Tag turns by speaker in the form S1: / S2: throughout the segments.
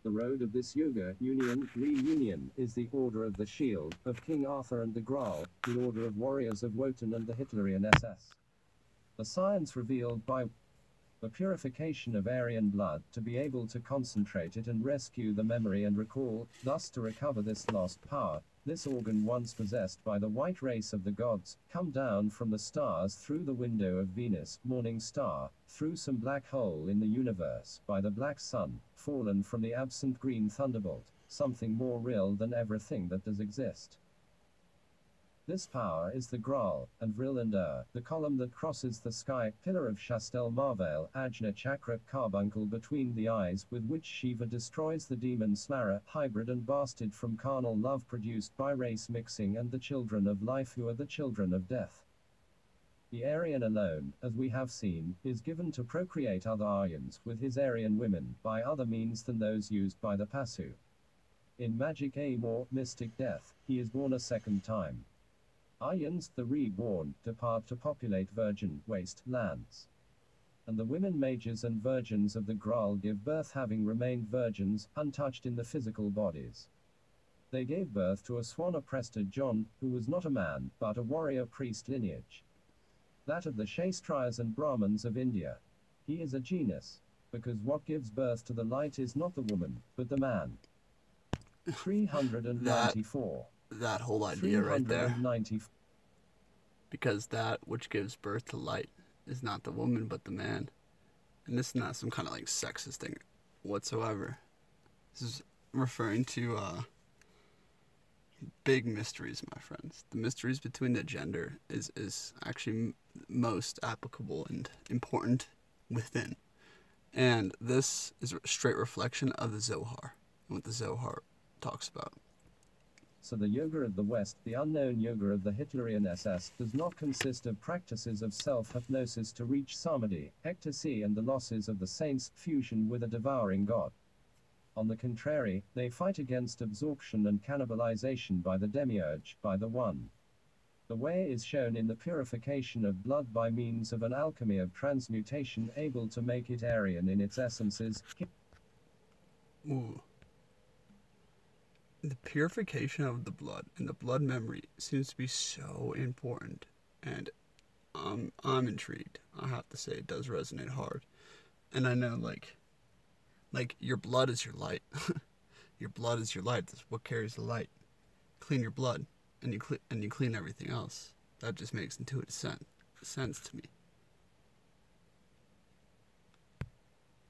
S1: The road of this yuga, union, reunion, is the Order of the Shield, of King Arthur and the Graal, the Order of Warriors of Wotan and the Hitlerian SS. The science revealed by the purification of Aryan blood, to be able to concentrate it and rescue the memory and recall, thus to recover this lost power, this organ once possessed by the white race of the gods, come down from the stars through the window of Venus, morning star, through some black hole in the universe, by the black sun, fallen from the absent green thunderbolt, something more real than everything that does exist. This power is the Graal, and Vril and the column that crosses the sky, pillar of Shastel Marvale, Ajna Chakra, carbuncle between the eyes, with which Shiva destroys the demon Slara, hybrid and bastard from carnal love produced by race mixing and the children of life who are the children of death. The Aryan alone, as we have seen, is given to procreate other Aryans with his Aryan women, by other means than those used by the Pasu. In magic aim or mystic death, he is born a second time. Aryans, the reborn, depart to populate virgin, waste lands. And the women mages and virgins of the Graal give birth having remained virgins, untouched in the physical bodies. They gave birth to a swan-oppressed John, who was not a man, but a warrior priest lineage. That of the Shastriyas and Brahmins of India. He is a genus, because what gives birth to the light is not the woman, but the man. 394.
S2: That whole idea right there. Because that which gives birth to light is not the woman but the man. And this is not some kind of like sexist thing whatsoever. This is referring to big mysteries, my friends. The mysteries between the gender is actually most applicable and important within. And this is a straight reflection of the Zohar and what the Zohar talks about.
S1: So the yoga of the West, the unknown yoga of the Hitlerian SS, does not consist of practices of self-hypnosis to reach samadhi, ecstasy and the losses of the saints, fusion with a devouring God. On the contrary, they fight against absorption and cannibalization by the demiurge, by the One. The way is shown in the purification of blood by means of an alchemy of transmutation able to make it Aryan in its essences.
S2: Ooh. The purification of the blood and the blood memory seems to be so important, and I'm intrigued. I have to say, it does resonate hard. And I know, like your blood is your light. Your blood is your light. That's what carries the light. Clean your blood, and you clean everything else. That just makes intuitive sense to me.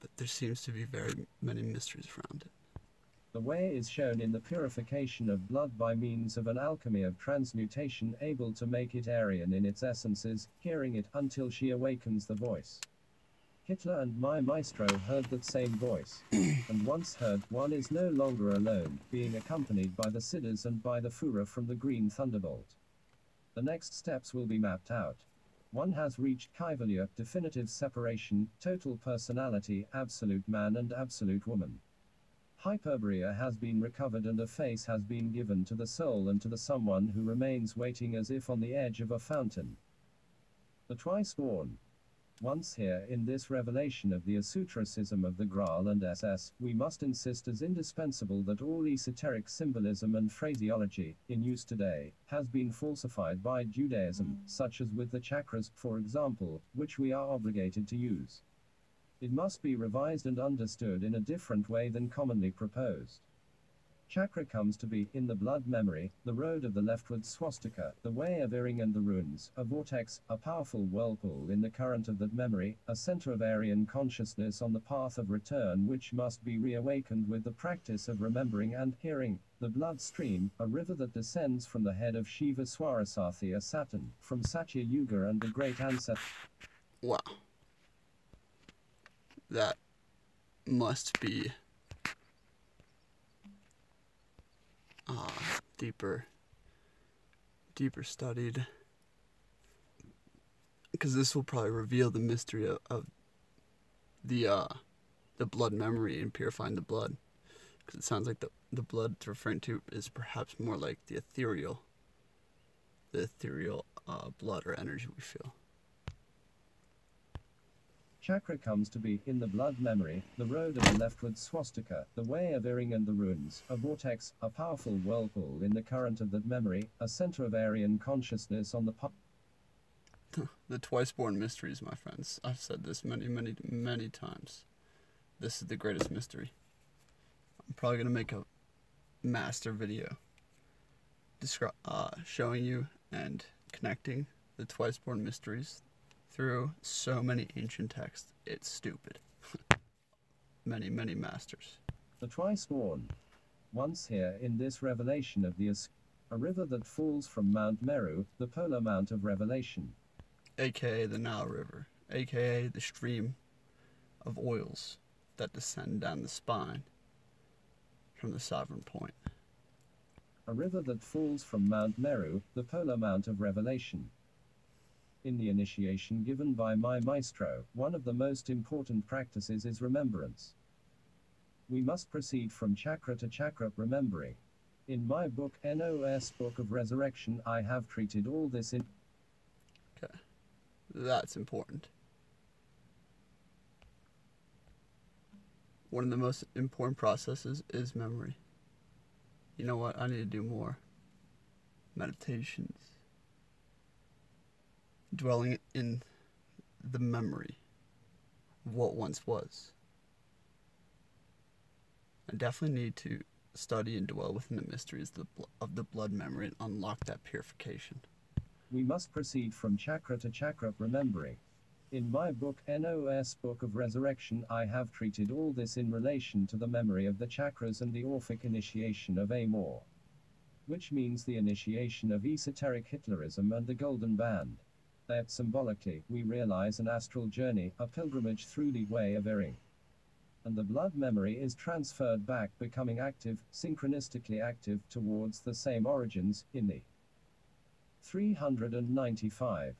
S2: But there seems to be very many mysteries around it.
S1: The way is shown in the purification of blood by means of an alchemy of transmutation able to make it Aryan in its essences, hearing it until she awakens the voice. Hitler and my maestro heard that same voice, and once heard, one is no longer alone, being accompanied by the Siddhas and by the Fura from the green thunderbolt. The next steps will be mapped out. One has reached Kaivalya, definitive separation, total personality, absolute man and absolute woman. Hyperborea has been recovered and a face has been given to the soul and to the someone who remains waiting as if on the edge of a fountain. The twice born. Once here in this revelation of the esotericism of the Graal and SS, we must insist as indispensable that all esoteric symbolism and phraseology, in use today, has been falsified by Judaism, such as with the chakras, for example, which we are obligated to use. It must be revised and understood in a different way than commonly proposed. Chakra comes to be, in the blood memory, the road of the leftward swastika, the way of Iring and the runes, a vortex, a powerful whirlpool in the current of that memory, a center of Aryan consciousness on the path of return which must be reawakened with the practice of remembering and hearing, the blood stream, a river that descends from the head of Shiva Swarasathi, a Saturn, from Satya Yuga and the great ancestor.
S2: Wow. That must be deeper studied, because this will probably reveal the mystery of the blood memory and purifying the blood, because it sounds like the blood it's referring to is perhaps more like the ethereal blood or energy we feel.
S1: Chakra comes to be, in the blood memory, the road of a leftward swastika, the way of Iring and the runes, a vortex, a powerful whirlpool in the current of that memory, a center of Aryan consciousness on the
S2: The twice-born mysteries, my friends. I've said this many, many, many times. This is the greatest mystery. I'm probably going to make a master video showing you and connecting the twice-born mysteries through so many ancient texts. It's stupid. Many, many masters.
S1: The twice-born. Once here in this revelation of the a river that falls from Mount Meru, the polar mount of revelation.
S2: AKA the Nile River, AKA the stream of oils that descend down the spine from the sovereign point.
S1: A river that falls from Mount Meru, the polar mount of revelation. In the initiation given by my maestro, one of the most important practices is remembrance. We must proceed from chakra to chakra remembering. In my book, NOS Book of Resurrection, I have treated all this in...
S2: Okay, that's important. One of the most important processes is memory. You know what? I need to do more meditations. Dwelling in the memory of what once was. I definitely need to study and dwell within the mysteries of the blood memory and unlock that purification.
S1: We must proceed from chakra to chakra remembering. In my book, NOS Book of Resurrection, I have treated all this in relation to the memory of the chakras and the Orphic initiation of Amor, which means the initiation of esoteric Hitlerism and the Golden Band. That symbolically, we realize an astral journey, a pilgrimage through the way of Iring. And the blood memory is transferred back, becoming active, synchronistically active, towards the same origins, in the 395.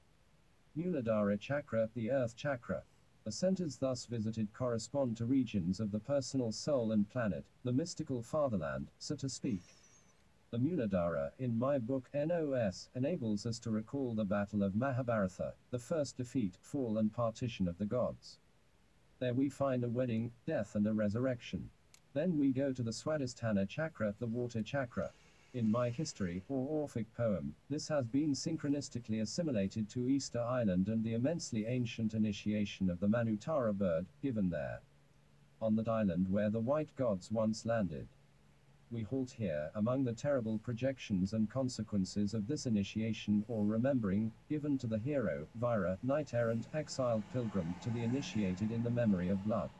S1: Muladhara chakra, the earth chakra. The centers thus visited correspond to regions of the personal soul and planet, the mystical fatherland, so to speak. The Muladhara, in my book NOS, enables us to recall the Battle of Mahabharata, the first defeat, fall and partition of the gods. There we find a wedding, death and a resurrection. Then we go to the Swadhisthana chakra, the water chakra. In my history, or Orphic poem, this has been synchronistically assimilated to Easter Island and the immensely ancient initiation of the Manutara bird, given there. On that island where the white gods once landed. We halt here, among the terrible projections and consequences of this initiation or remembering, given to the hero, Vira, knight-errant, exiled pilgrim, to the initiated in the memory of blood.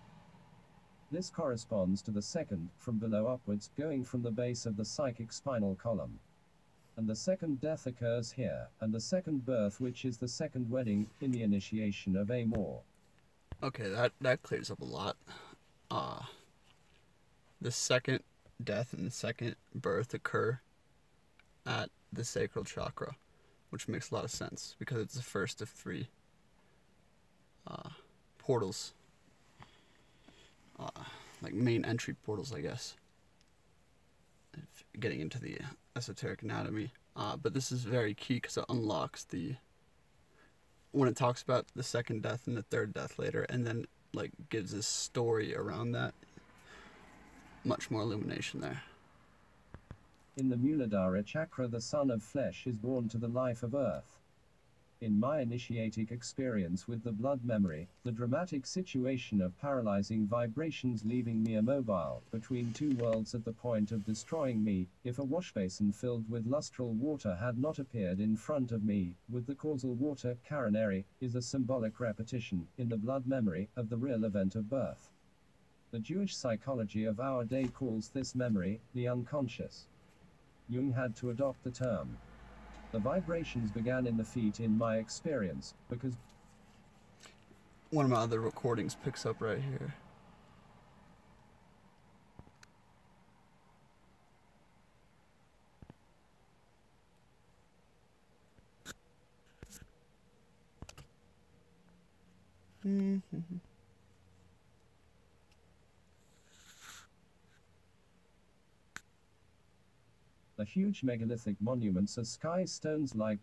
S1: This corresponds to the second, from below upwards, going from the base of the psychic spinal column. And the second death occurs here, and the second birth, which is the second wedding, in the initiation of Amor.
S2: Okay, that clears up a lot. The second death and the second birth occur at the sacral chakra, which makes a lot of sense, because it's the first of three portals. Like main entry portals, I guess. Getting into the esoteric anatomy. But this is very key because it unlocks when it talks about the second death and the third death later, and then like gives this story around that. Much more illumination there.
S1: In the Muladhara chakra, the son of flesh is born to the life of earth. In my initiatic experience with the blood memory, the dramatic situation of paralyzing vibrations leaving me immobile, between two worlds at the point of destroying me, if a washbasin filled with lustral water had not appeared in front of me, with the causal water, coronary, is a symbolic repetition, in the blood memory, of the real event of birth. The Jewish psychology of our day calls this memory, the unconscious. Jung had to adopt the term. The vibrations began in the feet in my experience, because
S2: one of my other recordings picks up right here.
S1: the huge megalithic monuments are sky stones like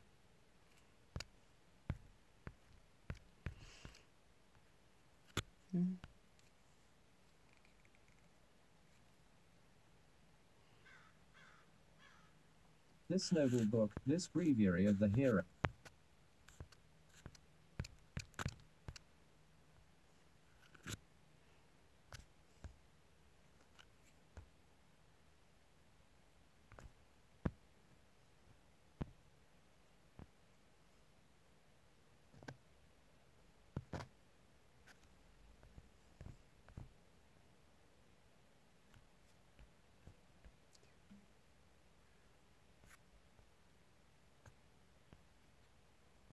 S1: This noble book, this breviary of the hero.